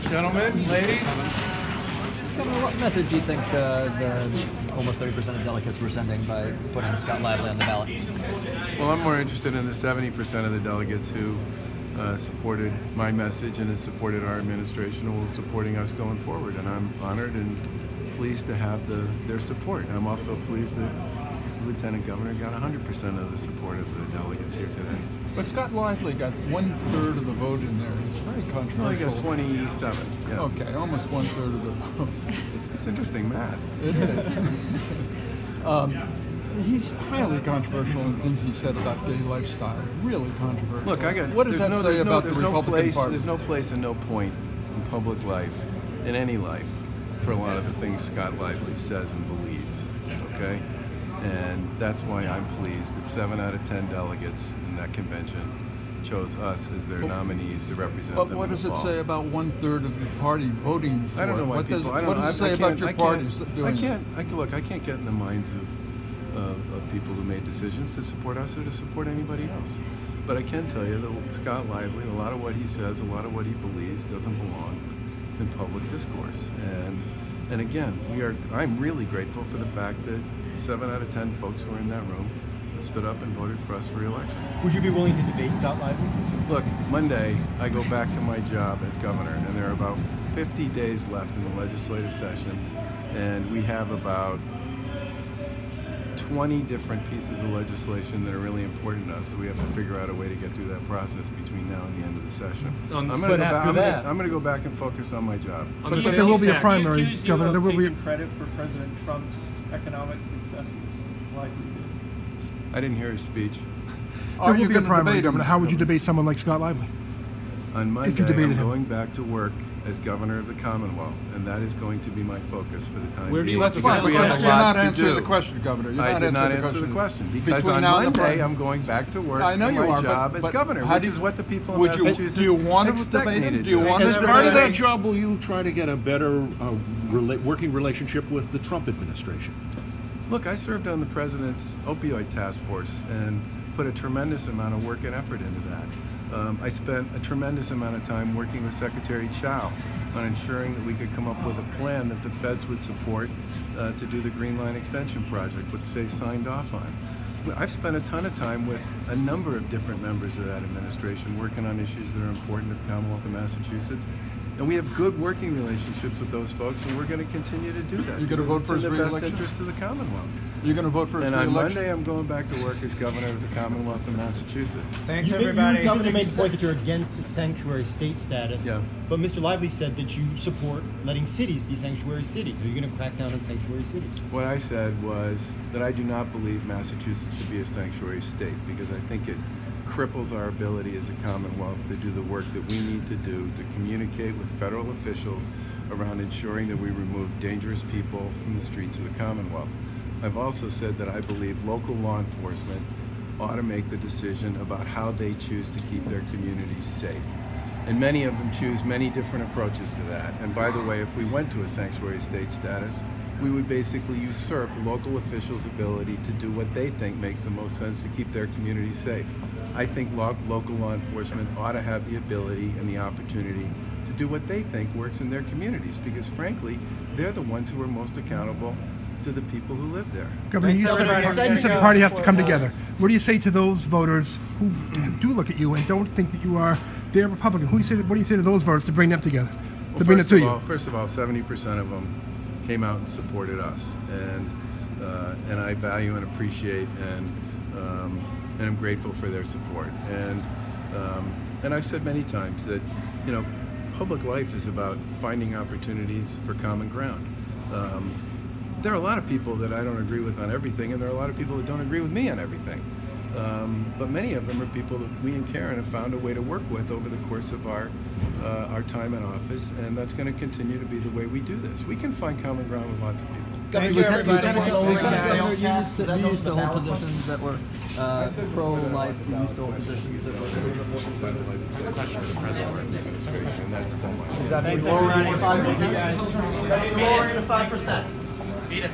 Gentlemen, ladies. Governor, what message do you think the almost 30% of delegates were sending by putting Scott Lively on the ballot? Well, I'm more interested in the 70% of the delegates who supported my message and has supported our administration and will supporting us going forward. And I'm honored and pleased to have their support. I'm also pleased that the Lieutenant Governor got 100% of the support of the delegates here today. But Scott Lively got 1/3 of the vote in there. It's very controversial. Well, he got 27. Yeah. Okay, almost 1/3 of the vote. It's interesting math. It is. He's highly controversial in things he said about gay lifestyle. Really controversial. Look, what does that say about the Republican Party? There's no place and no point in public life, in any life, for a lot of the things Scott Lively says and believes. Okay, and that's why I'm pleased that 7 out of 10 delegates in that convention chose us as their nominees to represent them. But what does it say about 1/3 of the party voting for? I don't know why what people. What does it say about your party doing? I can't get in the minds of people who made decisions to support us or to support anybody else. But I can tell you that Scott Lively, a lot of what he says, a lot of what he believes, doesn't belong in public discourse. And again, I'm really grateful for the fact that 7 out of 10 folks who were in that room stood up and voted for us for re-election. Would you be willing to debate Scott Lively? Look, Monday I go back to my job as governor, and there are about 50 days left in the legislative session, and we have about 20 different pieces of legislation that are really important to us, so we have to figure out a way to get through that process between now and the end of the session. I'm going to go back and focus on my job. But there will be a primary, Accuse you Governor. There of will be taking credit for President Trump's economic successes. I didn't hear his speech. There will be a primary, Governor. How would you debate someone like Scott Lively? On Monday, I'm going back to work as governor of the Commonwealth, and that is going to be my focus for the time being. Where do you have to say You're not answering the question, Governor? I did not answer the question because on Monday I'm going back to work on my job as governor, which is what the people of Massachusetts do you want to debate it? Do you want to As part of that job, will you try to get a better working relationship with the Trump administration? Look, I served on the president's opioid task force and put a tremendous amount of work and effort into that. I spent a tremendous amount of time working with Secretary Chow on ensuring that we could come up with a plan that the feds would support to do the Green Line Extension project, which they signed off on. I've spent a ton of time with a number of different members of that administration working on issues that are important to the Commonwealth of Massachusetts. And we have good working relationships with those folks, and we're going to continue to do that. You're going to vote for his re-election? It's in the best re-election? interest of the Commonwealth. You're going to vote for his re-election? And on Monday, I'm going back to work as governor of the Commonwealth of Massachusetts. Thanks, everybody. Governor made the point that you're against sanctuary state status. Yeah. But Mr. Lively said that you support letting cities be sanctuary cities. Are you going to crack down on sanctuary cities? What I said was that I do not believe Massachusetts should be a sanctuary state because I think it cripples our ability as a Commonwealth to do the work that we need to do to communicate with federal officials around ensuring that we remove dangerous people from the streets of the Commonwealth. I've also said that I believe local law enforcement ought to make the decision about how they choose to keep their communities safe. And many of them choose many different approaches to that. And by the way, if we went to a sanctuary state status, we would basically usurp local officials' ability to do what they think makes the most sense to keep their communities safe. I think local law enforcement ought to have the ability and the opportunity to do what they think works in their communities because, frankly, they're the ones who are most accountable to the people who live there. Governor, you said the party has to come together. What do you say to those voters who do look at you and don't think that you are their Republican? What do you say to those voters to bring them together? Well, bring it to you? First of all, 70% of them came out and supported us, and I value and appreciate and I'm grateful for their support. And I've said many times that public life is about finding opportunities for common ground. There are a lot of people that I don't agree with on everything, and there are a lot of people that don't agree with me on everything. But many of them are people that we and Karen have found a way to work with over the course of our time in office, and that's going to continue to be the way we do this. We can find common ground with lots of people. Thank you, everybody. You used to hold positions that were pro-life. You used to hold positions that were question for the president or the administration, and that's still my. Thanks, everybody. 5%. 5%. Beat it.